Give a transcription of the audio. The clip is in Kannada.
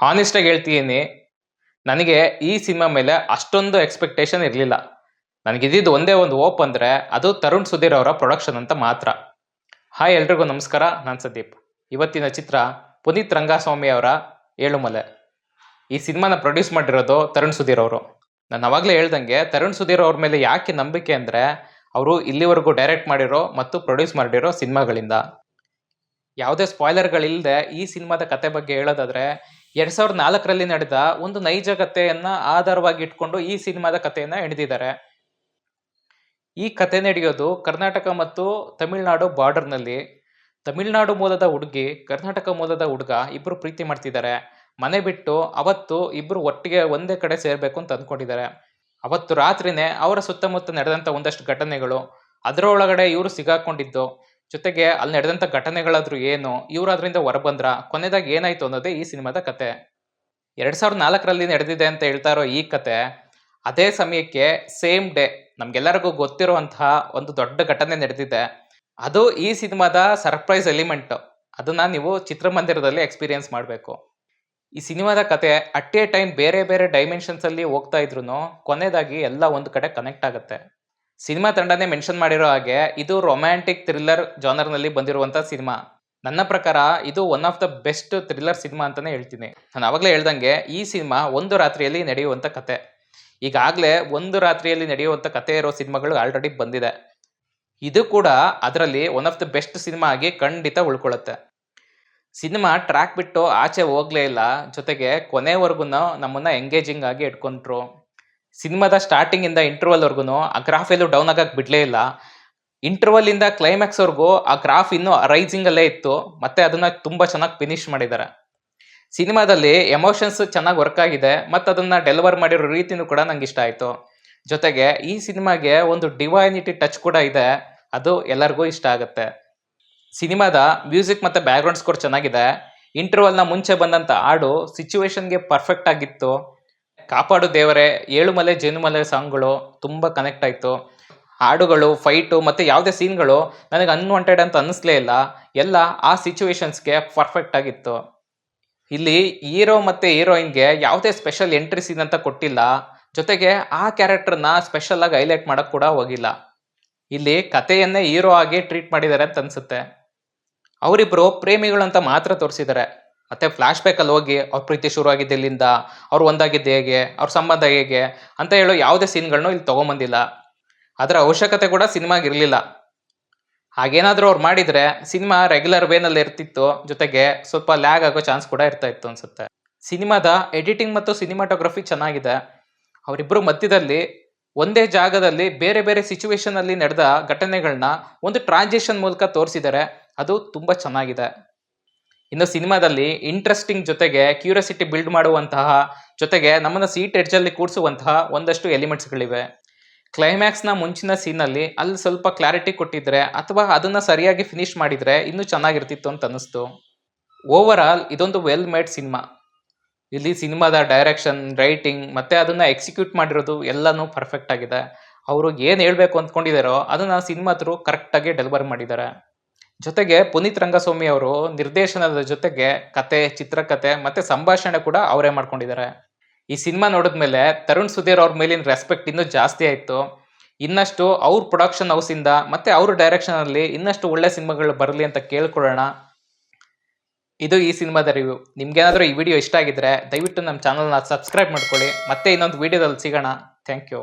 ಹಾನೆಸ್ಟಾಗಿ ಹೇಳ್ತೀನಿ, ನನಗೆ ಈ ಸಿನಿಮಾ ಮೇಲೆ ಅಷ್ಟೊಂದು ಎಕ್ಸ್ಪೆಕ್ಟೇಷನ್ ಇರಲಿಲ್ಲ. ನನಗಿದ್ದಿದ್ದು ಒಂದೇ ಒಂದು ಹೋಪ್ ಅಂದರೆ ಅದು ತರುಣ್ ಸುಧೀರ್ ಅವರ ಪ್ರೊಡಕ್ಷನ್ ಅಂತ ಮಾತ್ರ. ಹಾಯ್ ಎಲ್ರಿಗೂ ನಮಸ್ಕಾರ, ನಾನು ಸಂದೀಪ್. ಇವತ್ತಿನ ಚಿತ್ರ ಪುನೀತ್ ರಂಗಸ್ವಾಮಿ ಅವರ ಏಳುಮಲೆ. ಈ ಸಿನಿಮಾನ ಪ್ರೊಡ್ಯೂಸ್ ಮಾಡಿರೋದು ತರುಣ್ ಸುಧೀರ್ ಅವರು. ನಾನು ಅವಾಗಲೇ ಹೇಳ್ದಂಗೆ ತರುಣ್ ಸುಧೀರ್ ಅವ್ರ ಮೇಲೆ ಯಾಕೆ ನಂಬಿಕೆ ಅಂದರೆ ಅವರು ಇಲ್ಲಿವರೆಗೂ ಡೈರೆಕ್ಟ್ ಮಾಡಿರೋ ಮತ್ತು ಪ್ರೊಡ್ಯೂಸ್ ಮಾಡಿರೋ ಸಿನಿಮಾಗಳಿಂದ. ಯಾವುದೇ ಸ್ಪಾಯ್ಲರ್ಗಳಿಲ್ಲದೆ ಈ ಸಿನಿಮಾದ ಕತೆ ಬಗ್ಗೆ ಹೇಳೋದಾದ್ರೆ 2004ರಲ್ಲಿ ನಡೆದ ಒಂದು ನೈಜ ಕಥೆಯನ್ನ ಆಧಾರವಾಗಿ ಇಟ್ಕೊಂಡು ಈ ಸಿನಿಮಾದ ಕಥೆಯನ್ನ ಎಳೆದಿದ್ದಾರೆ. ಈ ಕತೆ ನಡೆಯೋದು ಕರ್ನಾಟಕ ಮತ್ತು ತಮಿಳುನಾಡು ಬಾರ್ಡರ್ನಲ್ಲಿ. ತಮಿಳುನಾಡು ಮೂಲದ ಹುಡುಗಿ, ಕರ್ನಾಟಕ ಮೂಲದ ಹುಡುಗ ಇಬ್ರು ಪ್ರೀತಿ ಮಾಡ್ತಿದ್ದಾರೆ. ಮನೆ ಬಿಟ್ಟು ಅವತ್ತು ಇಬ್ರು ಒಟ್ಟಿಗೆ ಒಂದೇ ಕಡೆ ಸೇರ್ಬೇಕು ಅಂತ ಅಂದ್ಕೊಂಡಿದ್ದಾರೆ. ಅವತ್ತು ರಾತ್ರಿನೇ ಅವರ ಸುತ್ತಮುತ್ತ ನಡೆದಂತ ಒಂದಷ್ಟು ಘಟನೆಗಳು, ಅದರೊಳಗಡೆ ಇವರು ಸಿಗಾಕೊಂಡಿದ್ದು, ಜೊತೆಗೆ ಅಲ್ಲಿ ನಡೆದಂತ ಘಟನೆಗಳಾದ್ರೂ ಏನು, ಇವ್ರು ಅದರಿಂದ ಹೊರಬಂದ್ರ, ಕೊನೆದಾಗ ಏನಾಯ್ತು ಅನ್ನೋದೇ ಈ ಸಿನಿಮಾದ ಕತೆ. 2004ರಲ್ಲಿ ನಡೆದಿದೆ ಅಂತ ಹೇಳ್ತಾ ಇರೋ ಈ ಕತೆ ಅದೇ ಸಮಯಕ್ಕೆ ಸೇಮ್ ಡೇ ನಮ್ಗೆಲ್ಲರಿಗೂ ಗೊತ್ತಿರುವಂತಹ ಒಂದು ದೊಡ್ಡ ಘಟನೆ ನಡೆದಿದೆ. ಅದು ಈ ಸಿನಿಮಾದ ಸರ್ಪ್ರೈಸ್ ಎಲಿಮೆಂಟ್. ಅದನ್ನ ನೀವು ಚಿತ್ರಮಂದಿರದಲ್ಲಿ ಎಕ್ಸ್ಪೀರಿಯನ್ಸ್ ಮಾಡಬೇಕು. ಈ ಸಿನಿಮಾದ ಕತೆ ಅಟ್ ಎ ಟೈಮ್ ಬೇರೆ ಬೇರೆ ಡೈಮೆನ್ಷನ್ಸ್ ಅಲ್ಲಿ ಹೋಗ್ತಾ ಇದ್ರು ಕೊನೆಯದಾಗಿ ಎಲ್ಲ ಒಂದು ಕಡೆ ಕನೆಕ್ಟ್ ಆಗುತ್ತೆ. ಸಿನಿಮಾ ತಂಡನೇ ಮೆನ್ಷನ್ ಮಾಡಿರೋ ಹಾಗೆ ಇದು ರೊಮ್ಯಾಂಟಿಕ್ ಥ್ರಿಲ್ಲರ್ ಜಾನರ್ನಲ್ಲಿ ಬಂದಿರುವಂಥ ಸಿನಿಮಾ. ನನ್ನ ಪ್ರಕಾರ ಇದು one of the best thriller cinema ಅಂತಾನೆ ಹೇಳ್ತೀನಿ. ನಾನು ಆವಾಗಲೇ ಹೇಳ್ದಂಗೆ ಈ ಸಿನಿಮಾ ಒಂದು ರಾತ್ರಿಯಲ್ಲಿ ನಡೆಯುವಂಥ ಕತೆ. ಈಗಾಗಲೇ ಒಂದು ರಾತ್ರಿಯಲ್ಲಿ ನಡೆಯುವಂಥ ಕತೆ ಇರೋ ಸಿನಿಮಾಗಳು ಆಲ್ರೆಡಿ ಬಂದಿದೆ. ಇದು ಕೂಡ ಅದರಲ್ಲಿ one of the best cinema ಆಗಿ ಖಂಡಿತ ಉಳ್ಕೊಳ್ಳುತ್ತೆ. ಸಿನಿಮಾ ಟ್ರ್ಯಾಕ್ ಬಿಟ್ಟು ಆಚೆ ಹೋಗ್ಲೇ ಇಲ್ಲ, ಜೊತೆಗೆ ಕೊನೆವರೆಗೂ ನಮ್ಮನ್ನ ಎಂಗೇಜಿಂಗ್ ಆಗಿ ಇಟ್ಕೊಂಡ್ರು. ಸಿನಿಮಾದ ಸ್ಟಾರ್ಟಿಂಗ್ ಇಂದ ಇಂಟರ್ವಲ್ ವರ್ಗು ಆ ಗ್ರಾಫ್ ಎಲ್ಲೂ ಡೌನ್ ಆಗಕ್ಕೆ ಬಿಡ್ಲೇ ಇಲ್ಲ. ಇಂಟರ್ವಲ್ ಇಂದ ಕ್ಲೈಮ್ಯಾಕ್ಸ್ ವರ್ಗೂ ಆ ಗ್ರಾಫ್ ಇನ್ನೂ ರೈಸಿಂಗ್ ಅಲ್ಲೇ ಇತ್ತು. ಮತ್ತೆ ಅದನ್ನ ತುಂಬಾ ಚೆನ್ನಾಗಿ ಫಿನಿಶ್ ಮಾಡಿದ್ದಾರೆ. ಸಿನಿಮಾದಲ್ಲಿ ಎಮೋಷನ್ಸ್ ಚೆನ್ನಾಗಿ ವರ್ಕ್ ಆಗಿದೆ, ಮತ್ತು ಅದನ್ನ ಡೆಲಿವರ್ ಮಾಡಿರೋ ರೀತಿನೂ ಕೂಡ ನಂಗೆ ಇಷ್ಟ ಆಯ್ತು. ಜೊತೆಗೆ ಈ ಸಿನಿಮಾಗೆ ಒಂದು ಡಿವೈನಿಟಿ ಟಚ್ ಕೂಡ ಇದೆ, ಅದು ಎಲ್ಲರಿಗೂ ಇಷ್ಟ ಆಗುತ್ತೆ. ಸಿನಿಮಾದ ಮ್ಯೂಸಿಕ್ ಮತ್ತೆ ಬ್ಯಾಕ್ಗ್ರೌಂಡ್ ಸ್ಕೋರ್ ಚೆನ್ನಾಗಿದೆ. ಇಂಟರ್ವಲ್ನ ಮುಂಚೆ ಬಂದಂತ ಹಾಡು ಸಿಚುವೇಶನ್ಗೆ ಪರ್ಫೆಕ್ಟ್ ಆಗಿತ್ತು. ಕಾಪಾಡು ದೇವರೇ, ಏಳುಮಲೆ ಜೇನುಮಲೆ ಸಾಂಗ್ಗಳು ತುಂಬಾ ಕನೆಕ್ಟ್ ಆಯ್ತು. ಹಾಡುಗಳು, ಫೈಟು ಮತ್ತೆ ಯಾವುದೇ ಸೀನ್ಗಳು ನನಗೆ ಅನ್ವಾಂಟೆಡ್ ಅಂತ ಅನ್ನಿಸ್ಲೇ ಇಲ್ಲ. ಎಲ್ಲ ಆ ಸಿಚುವೇಶನ್ಸ್ಗೆ ಪರ್ಫೆಕ್ಟ್ ಆಗಿತ್ತು. ಇಲ್ಲಿ ಹೀರೋ ಮತ್ತೆ ಹೀರೋಯಿನ್ಗೆ ಯಾವುದೇ ಸ್ಪೆಷಲ್ ಎಂಟ್ರಿ ಸೀನ್ ಅಂತ ಕೊಟ್ಟಿಲ್ಲ. ಜೊತೆಗೆ ಆ ಕ್ಯಾರೆಕ್ಟರ್ನ ಸ್ಪೆಷಲ್ ಆಗಿ ಹೈಲೈಟ್ ಮಾಡಕ್ ಕೂಡ ಹೋಗಿಲ್ಲ. ಇಲ್ಲಿ ಕಥೆಯನ್ನೇ ಹೀರೋ ಆಗಿ ಟ್ರೀಟ್ ಮಾಡಿದ್ದಾರೆ ಅಂತ ಅನ್ಸುತ್ತೆ. ಅವರಿಬ್ರು ಪ್ರೇಮಿಗಳು ಅಂತ ಮಾತ್ರ ತೋರಿಸಿದ್ದಾರೆ. ಮತ್ತೆ ಫ್ಲಾಶ್ ಬ್ಯಾಕ್ ಅಲ್ಲಿ ಹೋಗಿ ಅವ್ರ ಪ್ರೀತಿ ಶುರು ಆಗಿದ್ದು ಎಲ್ಲಿಂದ, ಅವ್ರು ಒಂದಾಗಿದ್ದು ಹೇಗೆ, ಅವ್ರ ಸಂಬಂಧ ಹೇಗೆ ಅಂತ ಹೇಳೋ ಯಾವುದೇ ಸೀನ್ಗಳನ್ನೂ ಇಲ್ಲಿ ತಗೊಂಬಂದಿಲ್ಲ. ಅದರ ಅವಶ್ಯಕತೆ ಕೂಡ ಸಿನಿಮಾಗಿರ್ಲಿಲ್ಲ. ಹಾಗೇನಾದ್ರೂ ಅವ್ರು ಮಾಡಿದ್ರೆ ಸಿನಿಮಾ ರೆಗ್ಯುಲರ್ ವೇನಲ್ಲಿ ಇರ್ತಿತ್ತು. ಜೊತೆಗೆ ಸ್ವಲ್ಪ ಲ್ಯಾಗ್ ಆಗೋ ಚಾನ್ಸ್ ಕೂಡ ಇರ್ತಾ ಇತ್ತು ಅನ್ಸುತ್ತೆ. ಸಿನಿಮಾದ ಎಡಿಟಿಂಗ್ ಮತ್ತು ಸಿನಿಮಾಟೋಗ್ರಫಿ ಚೆನ್ನಾಗಿದೆ. ಅವರಿಬ್ರು ಮಧ್ಯದಲ್ಲಿ ಒಂದೇ ಜಾಗದಲ್ಲಿ ಬೇರೆ ಬೇರೆ ಸಿಚುವೇಶನ್ ಅಲ್ಲಿ ನಡೆದ ಘಟನೆಗಳನ್ನ ಒಂದು ಟ್ರಾನ್ಸಿಷನ್ ಮೂಲಕ ತೋರಿಸಿದ್ದಾರೆ. ಅದು ತುಂಬಾ ಚೆನ್ನಾಗಿದೆ. ಇನ್ನು ಸಿನಿಮಾದಲ್ಲಿ ಇಂಟ್ರೆಸ್ಟಿಂಗ್ ಜೊತೆಗೆ ಕ್ಯೂರಿಯಾಸಿಟಿ ಬಿಲ್ಡ್ ಮಾಡುವಂತಹ, ಜೊತೆಗೆ ನಮ್ಮನ್ನ ಸೀಟ್ ಎಡ್ಜಲ್ಲಿ ಕೂರಿಸುವಂತಹ ಒಂದಷ್ಟು ಎಲಿಮೆಂಟ್ಸ್ಗಳಿವೆ. ಕ್ಲೈಮ್ಯಾಕ್ಸ್ನ ಮುಂಚಿನ ಸೀನಲ್ಲಿ ಅಲ್ಲಿ ಸ್ವಲ್ಪ ಕ್ಲಾರಿಟಿ ಕೊಟ್ಟಿದ್ರೆ ಅಥವಾ ಅದನ್ನ ಸರಿಯಾಗಿ ಫಿನಿಶ್ ಮಾಡಿದ್ರೆ ಇನ್ನೂ ಚೆನ್ನಾಗಿರ್ತಿತ್ತು ಅಂತ ಅನ್ನಿಸ್ತು. ಓವರ್ ಆಲ್ ಇದೊಂದು ವೆಲ್ ಮೇಡ್ ಸಿನಿಮಾ. ಇಲ್ಲಿ ಸಿನಿಮಾದ ಡೈರೆಕ್ಷನ್, ರೈಟಿಂಗ್ ಮತ್ತೆ ಅದನ್ನ ಎಕ್ಸಿಕ್ಯೂಟ್ ಮಾಡಿರೋದು ಎಲ್ಲನೂ ಪರ್ಫೆಕ್ಟ್ ಆಗಿದೆ. ಅವರು ಏನು ಹೇಳ್ಬೇಕು ಅಂದ್ಕೊಂಡಿದ್ದಾರೋ ಅದನ್ನ ಸಿನಿಮಾ ಥ್ರೂ ಕರೆಕ್ಟಾಗಿ ಡೆಲಿವರ್ ಮಾಡಿದ್ದಾರೆ. ಜೊತೆಗೆ ಪುನೀತ್ ರಂಗಸ್ವಾಮಿ ಅವರು ನಿರ್ದೇಶನದ ಜೊತೆಗೆ ಕತೆ, ಚಿತ್ರಕಥೆ ಮತ್ತೆ ಸಂಭಾಷಣೆ ಕೂಡ ಅವರೇ ಮಾಡ್ಕೊಂಡಿದ್ದಾರೆ. ಈ ಸಿನಿಮಾ ನೋಡಿದ್ಮೇಲೆ ತರುಣ್ ಸುಧೀರ್ ಅವ್ರ ಮೇಲಿನ ರೆಸ್ಪೆಕ್ಟ್ ಇನ್ನೂ ಜಾಸ್ತಿ ಆಯ್ತು. ಇನ್ನಷ್ಟು ಅವ್ರ ಪ್ರೊಡಕ್ಷನ್ ಹೌಸ್ ಇಂದ ಮತ್ತೆ ಅವ್ರ ಡೈರೆಕ್ಷನ್ ಅಲ್ಲಿ ಇನ್ನಷ್ಟು ಒಳ್ಳೆ ಸಿನಿಮಾಗಳು ಬರಲಿ ಅಂತ ಕೇಳ್ಕೊಳ್ಳೋಣ. ಇದು ಈ ಸಿನಿಮಾದ ರಿವ್ಯೂ. ನಿಮ್ಗೇನಾದ್ರೂ ಈ ವಿಡಿಯೋ ಇಷ್ಟ ಆಗಿದ್ರೆ ದಯವಿಟ್ಟು ನಮ್ಮ ಚಾನಲ್ನ ಸಬ್ಸ್ಕ್ರೈಬ್ ಮಾಡ್ಕೊಳ್ಳಿ. ಮತ್ತೆ ಇನ್ನೊಂದು ವಿಡಿಯೋದಲ್ಲಿ ಸಿಗೋಣ. Thank you.